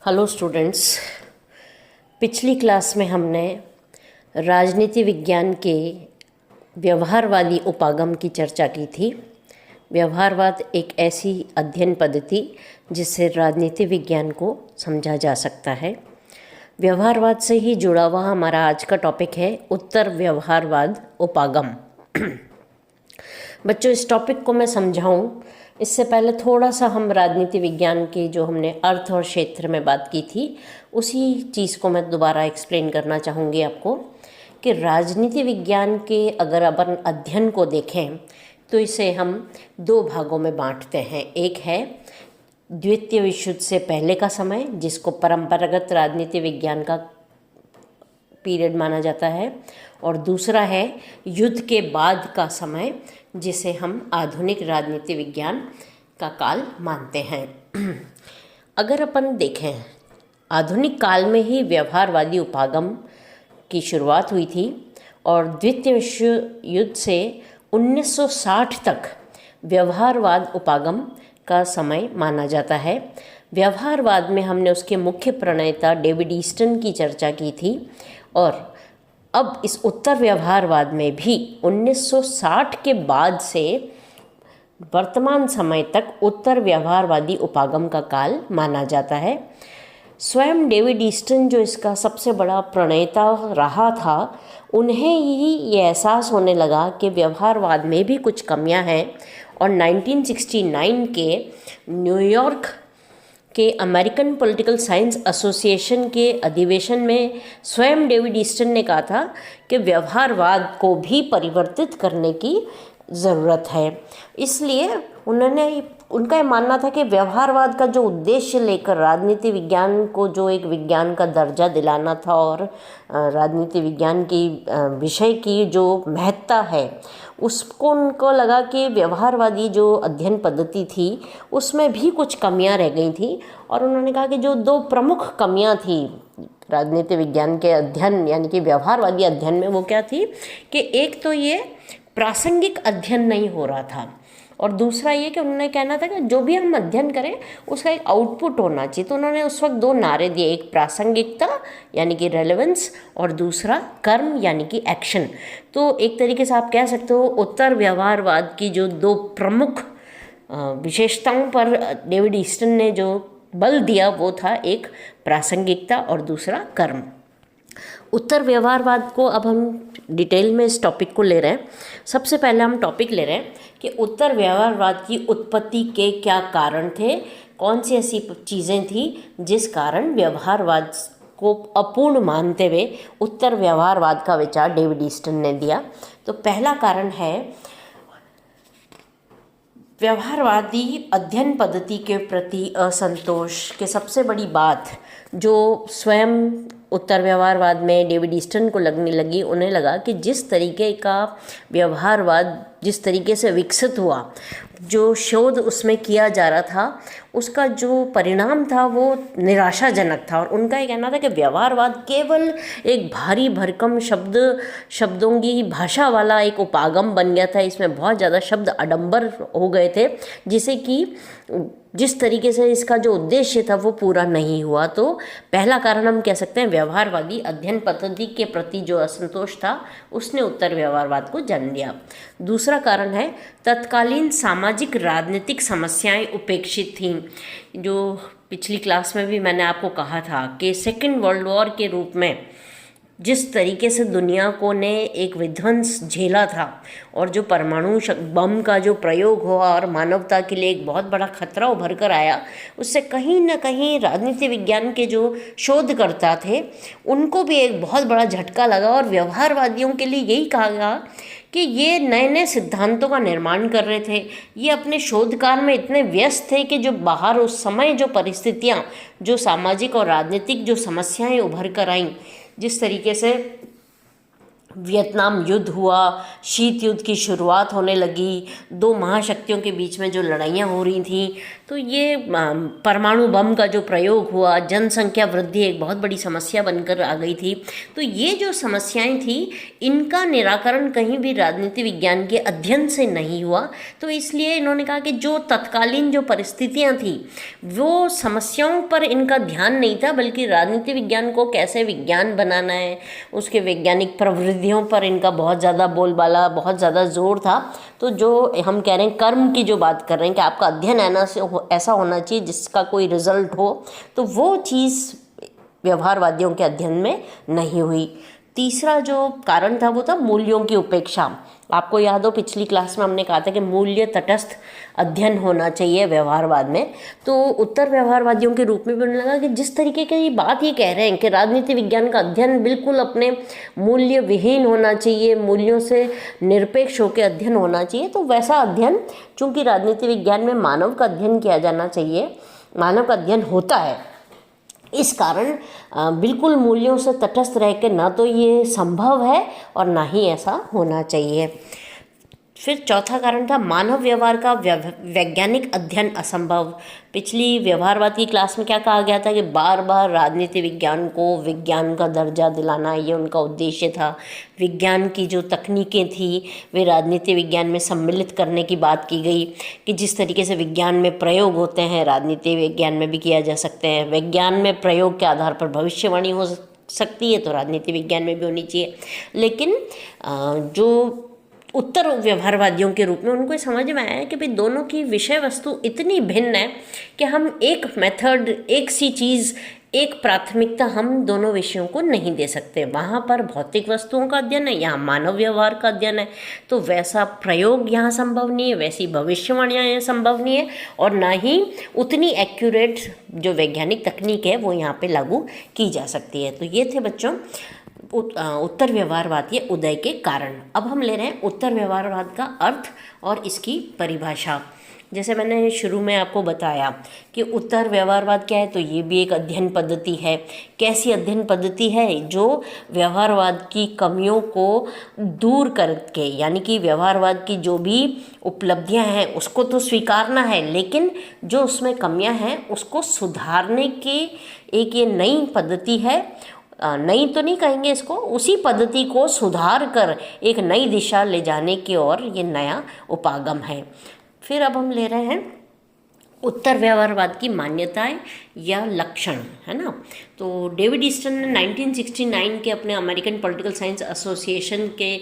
Hello students. पिछली class में हमने राजनीति विज्ञान के व्यवहारवादी उपागम की चर्चा की थी। व्यवहारवाद एक ऐसी अध्ययन पद्धति जिससे राजनीति विज्ञान को समझा जा सकता है। व्यवहारवाद से ही जुड़ा हुआ हमारा आज का टॉपिक है उत्तर व्यवहारवाद उपागम। बच्चों, इस टॉपिक को मैं समझाऊं इससे पहले थोड़ा सा हम राजनीति विज्ञान के जो हमने अर्थ और क्षेत्र में बात की थी उसी चीज़ को मैं दोबारा एक्सप्लेन करना चाहूँगी आपको कि राजनीति विज्ञान के अगर अपन अध्ययन को देखें तो इसे हम दो भागों में बांटते हैं। एक है द्वितीय विश्व युद्ध से पहले का समय, जिसको परंपरागत राजनीति विज्ञान का पीरियड माना जाता है, और दूसरा है युद्ध के बाद का समय, जिसे हम आधुनिक राजनीति विज्ञान का काल मानते हैं। अगर अपन देखें, आधुनिक काल में ही व्यवहारवादी उपागम की शुरुआत हुई थी और द्वितीय विश्व युद्ध से 1960 तक व्यवहारवाद उपागम का समय माना जाता है। व्यवहारवाद में हमने उसके मुख्य प्रणेता डेविड ईस्टन की चर्चा की थी और अब इस उत्तर व्यवहारवाद में भी 1960 के बाद से वर्तमान समय तक उत्तर व्यवहारवादी उपागम का काल माना जाता है। स्वयं डेविड ईस्टन जो इसका सबसे बड़ा प्रणेता रहा था, उन्हें ही ये एहसास होने लगा कि व्यवहारवाद में भी कुछ कमियां हैं और 1969 के न्यूयॉर्क के अमेरिकन पॉलिटिकल साइंस एसोसिएशन के अधिवेशन में स्वयं डेविड ईस्टन ने कहा था कि व्यवहारवाद को भी परिवर्तित करने की ज़रूरत है। इसलिए उनका ये मानना था कि व्यवहारवाद का जो उद्देश्य लेकर राजनीति विज्ञान को जो एक विज्ञान का दर्जा दिलाना था और राजनीति विज्ञान की विषय की जो महत्ता है, उसको उनको लगा कि व्यवहारवादी जो अध्ययन पद्धति थी उसमें भी कुछ कमियां रह गई थी। और उन्होंने कहा कि जो दो प्रमुख कमियां थी राजनीति विज्ञान के अध्ययन यानी कि व्यवहारवादी अध्ययन में, वो क्या थी कि एक तो ये प्रासंगिक अध्ययन नहीं हो रहा था और दूसरा ये कि उन्होंने कहना था कि जो भी हम अध्ययन करें उसका एक आउटपुट होना चाहिए। तो उन्होंने उस वक्त दो नारे दिए, एक प्रासंगिकता यानी कि रेलेवेंस और दूसरा कर्म यानी कि एक्शन। तो एक तरीके से आप कह सकते हो उत्तर व्यवहारवाद की जो दो प्रमुख विशेषताओं पर डेविड ईस्टन ने जो बल दिया वो था एक प्रासंगिकता और दूसरा कर्म। उत्तर व्यवहारवाद को अब हम डिटेल में इस टॉपिक को ले रहे हैं। सबसे पहले हम टॉपिक ले रहे हैं कि उत्तर व्यवहारवाद की उत्पत्ति के क्या कारण थे, कौन सी ऐसी चीज़ें थी जिस कारण व्यवहारवाद को अपूर्ण मानते हुए उत्तर व्यवहारवाद का विचार डेविड ईस्टन ने दिया। तो पहला कारण है व्यवहारवादी अध्ययन पद्धति के प्रति असंतोष के सबसे बड़ी बात जो स्वयं उत्तर व्यवहारवाद में डेविड ईस्टन को लगने लगी। उन्हें लगा कि जिस तरीके का व्यवहारवाद जिस तरीके से विकसित हुआ, जो शोध उसमें किया जा रहा था, उसका जो परिणाम था वो निराशाजनक था। और उनका ये कहना था कि व्यवहारवाद केवल एक भारी भरकम शब्दों की भाषा वाला एक उपागम बन गया था। इसमें बहुत ज़्यादा शब्द आडंबर हो गए थे, जिसे कि जिस तरीके से इसका जो उद्देश्य था वो पूरा नहीं हुआ। तो पहला कारण हम कह सकते हैं व्यवहारवादी अध्ययन पद्धति के प्रति जो असंतोष था उसने उत्तर व्यवहारवाद को जन्म दिया। दूसरा कारण है तत्कालीन सामाजिक राजनीतिक समस्याएं उपेक्षित थीं। जो पिछली क्लास में भी मैंने आपको कहा था कि सेकेंड वर्ल्ड वॉर के रूप में जिस तरीके से दुनिया को ने एक विध्वंस झेला था और जो परमाणु बम का जो प्रयोग हुआ और मानवता के लिए एक बहुत बड़ा खतरा उभर कर आया, उससे कहीं ना कहीं राजनीति विज्ञान के जो शोधकर्ता थे उनको भी एक बहुत बड़ा झटका लगा और व्यवहारवादियों के लिए यही कहा गया कि ये नए नए सिद्धांतों का निर्माण कर रहे थे। ये अपने शोधकार्य में इतने व्यस्त थे कि जो बाहर उस समय जो परिस्थितियाँ, जो सामाजिक और राजनीतिक जो समस्याएं उभर कर आईं, जिस तरीके से वियतनाम युद्ध हुआ, शीत युद्ध की शुरुआत होने लगी, दो महाशक्तियों के बीच में जो लड़ाइयाँ हो रही थीं, तो ये परमाणु बम का जो प्रयोग हुआ, जनसंख्या वृद्धि एक बहुत बड़ी समस्या बनकर आ गई थी। तो ये जो समस्याएं थी, इनका निराकरण कहीं भी राजनीति विज्ञान के अध्ययन से नहीं हुआ। तो इसलिए इन्होंने कहा कि जो तत्कालीन जो परिस्थितियां थी, वो समस्याओं पर इनका ध्यान नहीं था, बल्कि राजनीति विज्ञान को कैसे विज्ञान बनाना है, उसके वैज्ञानिक प्रवृत्तियों पर इनका बहुत ज़्यादा बोलबाला, बहुत ज़्यादा जोर था। तो जो हम कह रहे हैं कर्म की जो बात कर रहे हैं कि आपका अध्ययन ऐसा होना चाहिए जिसका कोई रिजल्ट हो, तो वो चीज़ व्यवहारवादियों के अध्ययन में नहीं हुई। तीसरा जो कारण था वो था मूल्यों की उपेक्षा। आपको याद हो पिछली क्लास में हमने कहा था कि मूल्य तटस्थ अध्ययन होना चाहिए व्यवहारवाद में। तो उत्तर व्यवहारवादियों के रूप में भी उन्हें लगा कि जिस तरीके की ये बात ये कह रहे हैं कि राजनीति विज्ञान का अध्ययन बिल्कुल अपने मूल्य विहीन होना चाहिए, मूल्यों से निरपेक्ष होकर अध्ययन होना चाहिए, तो वैसा अध्ययन, चूँकि राजनीति विज्ञान में मानव का अध्ययन किया जाना चाहिए, मानव का अध्ययन होता है, इस कारण बिल्कुल मूल्यों से तटस्थ रह के ना तो ये संभव है और ना ही ऐसा होना चाहिए। फिर चौथा कारण था मानव व्यवहार का वैज्ञानिक अध्ययन असंभव। पिछली व्यवहारवाद की क्लास में क्या कहा गया था कि बार बार राजनीति विज्ञान को विज्ञान का दर्जा दिलाना, ये उनका उद्देश्य था। विज्ञान की जो तकनीकें थी वे राजनीति विज्ञान में सम्मिलित करने की बात की गई कि जिस तरीके से विज्ञान में प्रयोग होते हैं राजनीति विज्ञान में भी किया जा सकते हैं। विज्ञान में प्रयोग के आधार पर भविष्यवाणी हो सकती है, तो राजनीति विज्ञान में भी होनी चाहिए। लेकिन जो उत्तर व्यवहारवादियों के रूप में उनको समझ में आया है कि भाई दोनों की विषय वस्तु इतनी भिन्न है कि हम एक मेथड, एक सी चीज़, एक प्राथमिकता हम दोनों विषयों को नहीं दे सकते। वहाँ पर भौतिक वस्तुओं का अध्ययन है, यहाँ मानव व्यवहार का अध्ययन है, तो वैसा प्रयोग यहाँ संभव नहीं है, वैसी भविष्यवाणियाँ यहाँ संभव नहीं है, और ना ही उतनी एक्यूरेट जो वैज्ञानिक तकनीक है वो यहाँ पे लागू की जा सकती है। तो ये थे बच्चों उत्तर व्यवहारवाद के उदय के कारण। अब हम ले रहे हैं उत्तर व्यवहारवाद का अर्थ और इसकी परिभाषा। जैसे मैंने शुरू में आपको बताया कि उत्तर व्यवहारवाद क्या है, तो ये भी एक अध्ययन पद्धति है। कैसी अध्ययन पद्धति है? जो व्यवहारवाद की कमियों को दूर करके, यानी कि व्यवहारवाद की जो भी उपलब्धियां हैं उसको तो स्वीकारना है, लेकिन जो उसमें कमियां हैं उसको सुधारने की एक ये नई पद्धति है। नई तो नहीं कहेंगे इसको, उसी पद्धति को सुधार कर एक नई दिशा ले जाने की ओर ये नया उपागम है। फिर अब हम ले रहे हैं उत्तर व्यवहारवाद की मान्यताएं या लक्षण, है ना। तो डेविड ईस्टन ने 1969 के अपने अमेरिकन पॉलिटिकल साइंस एसोसिएशन के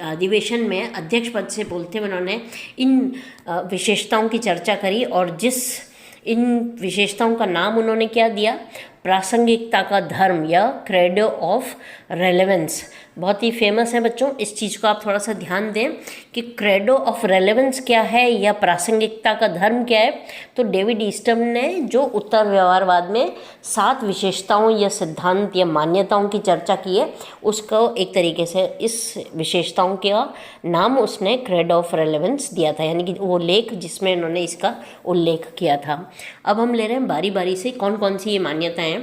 अधिवेशन में अध्यक्ष पद से बोलते हुए उन्होंने इन विशेषताओं की चर्चा करी, और इन विशेषताओं का नाम उन्होंने क्या दिया? प्रासंगिकता का धर्म या क्रेडो ऑफ रेलेवेंस। बहुत ही फेमस है बच्चों, इस चीज़ को आप थोड़ा सा ध्यान दें कि क्रेडो ऑफ रेलेवेंस क्या है या प्रासंगिकता का धर्म क्या है। तो डेविड ईस्टन ने जो उत्तर व्यवहारवाद में 7 विशेषताओं या सिद्धांत या मान्यताओं की चर्चा की है, उसको एक तरीके से इस विशेषताओं का नाम उसने क्रेडो ऑफ रेलेवेंस दिया था, यानी कि वो लेख जिसमें उन्होंने इसका उल्लेख किया था। अब हम ले रहे हैं बारी बारी से कौन कौन सी ये मान्यताएं हैं।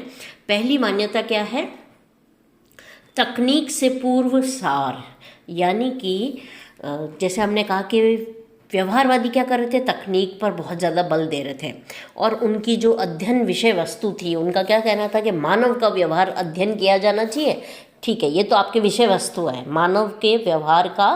पहली मान्यता क्या है? तकनीक से पूर्व सार, यानी कि जैसे हमने कहा कि व्यवहारवादी क्या कर रहे थे? तकनीक पर बहुत ज़्यादा बल दे रहे थे, और उनकी जो अध्ययन विषय वस्तु थी, उनका क्या कहना था कि मानव का व्यवहार अध्ययन किया जाना चाहिए। ठीक है, ये तो आपके विषय वस्तु है, मानव के व्यवहार का,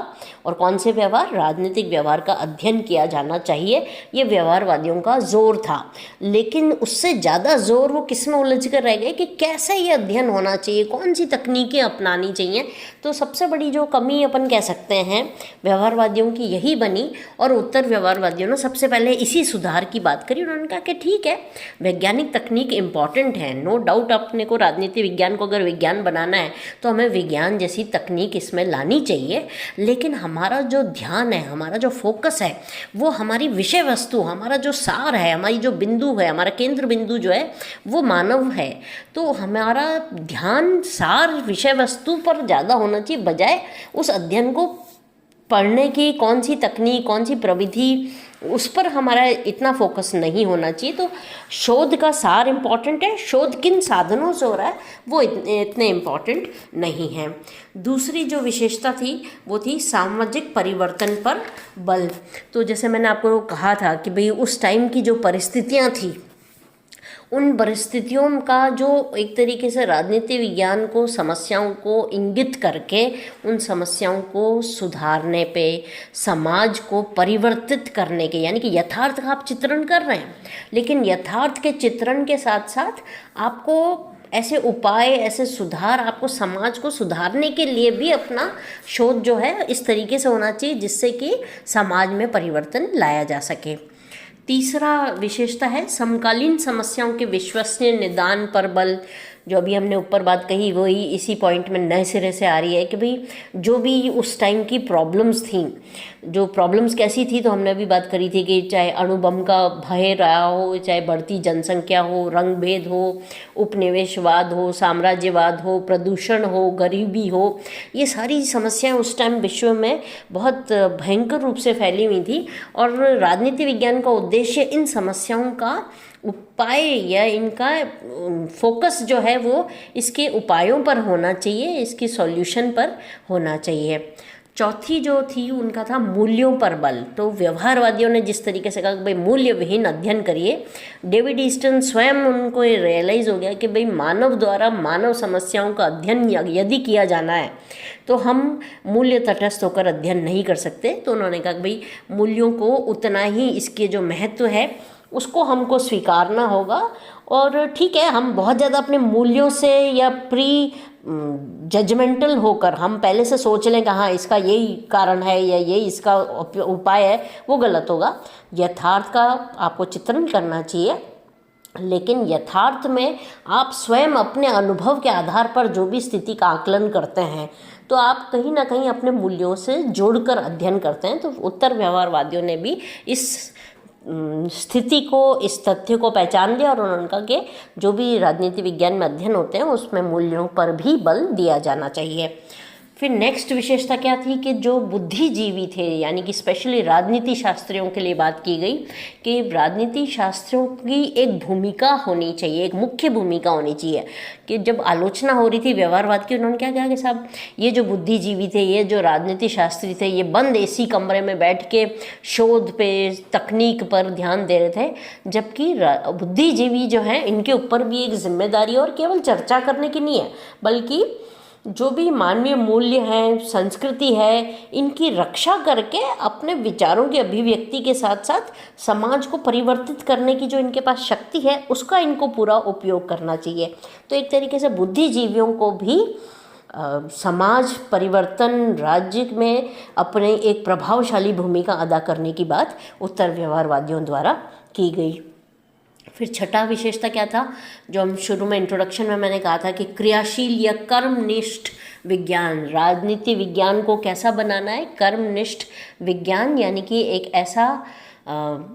और कौन से व्यवहार? राजनीतिक व्यवहार का अध्ययन किया जाना चाहिए, ये व्यवहारवादियों का जोर था। लेकिन उससे ज़्यादा जोर वो किस में उलझ कर रह गए कि कैसे ये अध्ययन होना चाहिए, कौन सी तकनीकें अपनानी चाहिए। तो सबसे बड़ी जो कमी अपन कह सकते हैं व्यवहारवादियों की यही बनी, और उत्तर व्यवहारवादियों ने सबसे पहले इसी सुधार की बात करी। उन्होंने कहा कि ठीक है, वैज्ञानिक तकनीक इम्पॉर्टेंट है, नो डाउट। अपने को राजनीति विज्ञान को अगर विज्ञान बनाना है तो हमें विज्ञान जैसी तकनीक इसमें लानी चाहिए, लेकिन हमारा जो ध्यान है, हमारा जो फोकस है, वो हमारी विषय वस्तु, हमारा जो सार है, हमारी जो बिंदु है, हमारा केंद्र बिंदु जो है वो मानव है। तो हमारा ध्यान सार विषय वस्तु पर ज़्यादा होना चाहिए, बजाय उस अध्ययन को पढ़ने की कौन सी तकनीक, कौन सी प्रविधि, उस पर हमारा इतना फोकस नहीं होना चाहिए। तो शोध का सार इम्पॉर्टेंट है, शोध किन साधनों से हो रहा है वो इतने इम्पॉर्टेंट नहीं है। दूसरी जो विशेषता थी वो थी सामाजिक परिवर्तन पर बल। तो जैसे मैंने आपको कहा था कि भाई उस टाइम की जो परिस्थितियाँ थी, उन परिस्थितियों का जो एक तरीके से राजनीति विज्ञान को, समस्याओं को इंगित करके उन समस्याओं को सुधारने पे, समाज को परिवर्तित करने के, यानी कि यथार्थ का आप चित्रण कर रहे हैं, लेकिन यथार्थ के चित्रण के साथ साथ आपको ऐसे उपाय, ऐसे सुधार, आपको समाज को सुधारने के लिए भी अपना शोध जो है इस तरीके से होना चाहिए जिससे कि समाज में परिवर्तन लाया जा सके। तीसरा विशेषता है समकालीन समस्याओं के विश्वसनीय निदान पर बल। जो अभी हमने ऊपर बात कही वही इसी पॉइंट में नए सिरे से आ रही है कि भाई जो भी उस टाइम की प्रॉब्लम्स थी, जो प्रॉब्लम्स कैसी थी, तो हमने अभी बात करी थी कि चाहे अणुबम का भय रहा हो, चाहे बढ़ती जनसंख्या हो, रंग भेद हो, उपनिवेशवाद हो, साम्राज्यवाद हो, प्रदूषण हो, गरीबी हो, ये सारी समस्याएं उस टाइम विश्व में बहुत भयंकर रूप से फैली हुई थी। और राजनीति विज्ञान का उद्देश्य इन समस्याओं का उपाय या इनका फोकस जो है वो इसके उपायों पर होना चाहिए, इसकी सॉल्यूशन पर होना चाहिए। चौथी जो थी उनका था मूल्यों पर बल। तो व्यवहारवादियों ने जिस तरीके से कहा कि भाई मूल्य विहीन अध्ययन करिए, डेविड ईस्टन स्वयं उनको ये रियलाइज़ हो गया कि भाई मानव द्वारा मानव समस्याओं का अध्ययन यदि किया जाना है तो हम मूल्य तटस्थ होकर अध्ययन नहीं कर सकते। तो उन्होंने कहा कि भाई मूल्यों को उतना ही, इसके जो महत्व है उसको हमको स्वीकारना होगा। और ठीक है, हम बहुत ज़्यादा अपने मूल्यों से या प्री जजमेंटल होकर हम पहले से सोच लें कि हाँ इसका यही कारण है या यही इसका उपाय है, वो गलत होगा। यथार्थ का आपको चित्रण करना चाहिए, लेकिन यथार्थ में आप स्वयं अपने अनुभव के आधार पर जो भी स्थिति का आकलन करते हैं तो आप कहीं ना कहीं अपने मूल्यों से जोड़कर अध्ययन करते हैं। तो उत्तर व्यवहारवादियों ने भी इस स्थिति को, इस तथ्य को पहचान लिया और उन्होंने कहा कि जो भी राजनीति विज्ञान में अध्ययन होते हैं उसमें मूल्यों पर भी बल दिया जाना चाहिए। फिर नेक्स्ट विशेषता क्या थी कि जो बुद्धिजीवी थे, यानी कि स्पेशली राजनीति शास्त्रियों के लिए बात की गई कि राजनीति शास्त्रियों की एक भूमिका होनी चाहिए, एक मुख्य भूमिका होनी चाहिए। कि जब आलोचना हो रही थी व्यवहारवाद की, उन्होंने क्या कहा कि साहब ये जो बुद्धिजीवी थे, ये जो राजनीति शास्त्री थे, ये बंद एसी कमरे में बैठ के शोध पे, तकनीक पर ध्यान दे रहे थे, जबकि बुद्धिजीवी जो हैं इनके ऊपर भी एक जिम्मेदारी और केवल चर्चा करने की नहीं है, बल्कि जो भी मानवीय मूल्य हैं, संस्कृति है, इनकी रक्षा करके अपने विचारों की अभिव्यक्ति के साथ साथ समाज को परिवर्तित करने की जो इनके पास शक्ति है उसका इनको पूरा उपयोग करना चाहिए। तो एक तरीके से बुद्धिजीवियों को भी समाज परिवर्तन, राज्य में अपने एक प्रभावशाली भूमिका अदा करने की बात उत्तर व्यवहारवादियों द्वारा की गई। फिर छठा विशेषता क्या था, जो हम शुरू में इंट्रोडक्शन में मैंने कहा था कि क्रियाशील या कर्मनिष्ठ विज्ञान। राजनीति विज्ञान को कैसा बनाना है, कर्मनिष्ठ विज्ञान, यानी कि एक ऐसा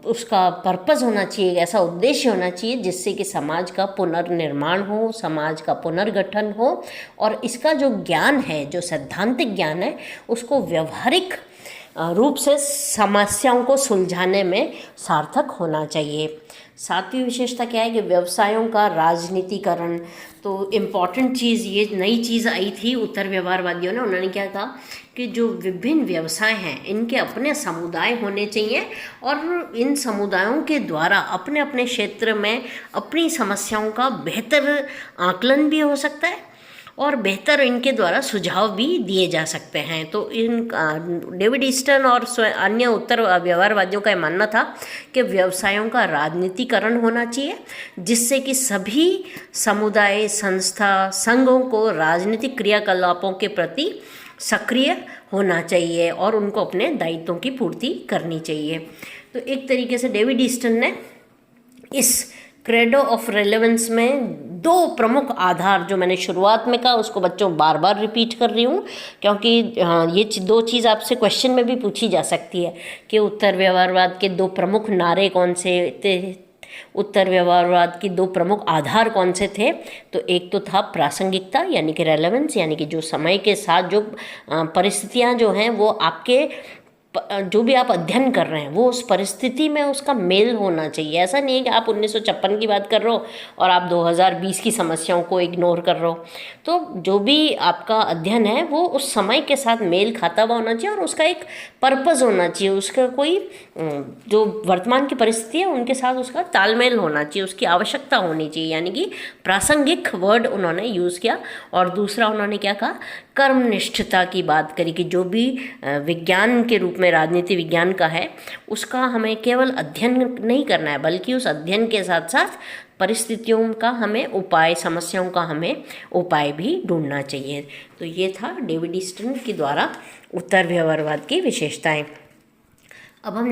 उसका पर्पस होना चाहिए, ऐसा उद्देश्य होना चाहिए जिससे कि समाज का पुनर्निर्माण हो, समाज का पुनर्गठन हो, और इसका जो ज्ञान है, जो सैद्धांतिक ज्ञान है, उसको व्यवहारिक रूप से समस्याओं को सुलझाने में सार्थक होना चाहिए। सातवीं विशेषता क्या है कि व्यवसायों का राजनीतिकरण। तो इम्पॉर्टेंट चीज़, ये नई चीज़ आई थी उत्तर व्यवहारवादियों ने। उन्होंने क्या कहा कि जो विभिन्न व्यवसाय हैं इनके अपने समुदाय होने चाहिए और इन समुदायों के द्वारा अपने अपने क्षेत्र में अपनी समस्याओं का बेहतर आकलन भी हो सकता है और बेहतर इनके द्वारा सुझाव भी दिए जा सकते हैं। तो इन डेविड ईस्टन और अन्य उत्तर व्यवहारवादियों का मानना था कि व्यवसायों का राजनीतिकरण होना चाहिए जिससे कि सभी समुदाय, संस्था, संघों को राजनीतिक क्रियाकलापों के प्रति सक्रिय होना चाहिए और उनको अपने दायित्वों की पूर्ति करनी चाहिए। तो एक तरीके से डेविड ईस्टन ने इस क्रेडो ऑफ रेलेवेंस में दो प्रमुख आधार, जो मैंने शुरुआत में कहा उसको बच्चों बार बार रिपीट कर रही हूँ क्योंकि ये दो चीज़ आपसे क्वेश्चन में भी पूछी जा सकती है कि उत्तर व्यवहारवाद के दो प्रमुख नारे कौन से थे। उत्तर व्यवहारवाद की दो प्रमुख आधार कौन से थे? तो एक तो था प्रासंगिकता यानी कि रेलेवेंस, यानी कि जो समय के साथ जो परिस्थितियां जो हैं वो आपके जो भी आप अध्ययन कर रहे हैं वो उस परिस्थिति में उसका मेल होना चाहिए। ऐसा नहीं है कि आप 1956 की बात कर रहे हो और आप 2020 की समस्याओं को इग्नोर कर रहे हो। तो जो भी आपका अध्ययन है वो उस समय के साथ मेल खाता हुआ होना चाहिए और उसका एक पर्पस होना चाहिए, उसका कोई जो वर्तमान की परिस्थिति है उनके साथ उसका तालमेल होना चाहिए, उसकी आवश्यकता होनी चाहिए, यानी कि प्रासंगिक वर्ड उन्होंने यूज़ किया। और दूसरा उन्होंने क्या कहा? कर्मनिष्ठता की बात करी कि जो भी विज्ञान के रूप में राजनीति विज्ञान का है उसका हमें केवल अध्ययन नहीं करना है, बल्कि उस अध्ययन के साथ साथ परिस्थितियों का हमें उपाय, समस्याओं का हमें उपाय भी ढूंढना चाहिए। तो ये था डेविड ईस्टन के द्वारा उत्तर व्यवहारवाद की विशेषताएं। अब हम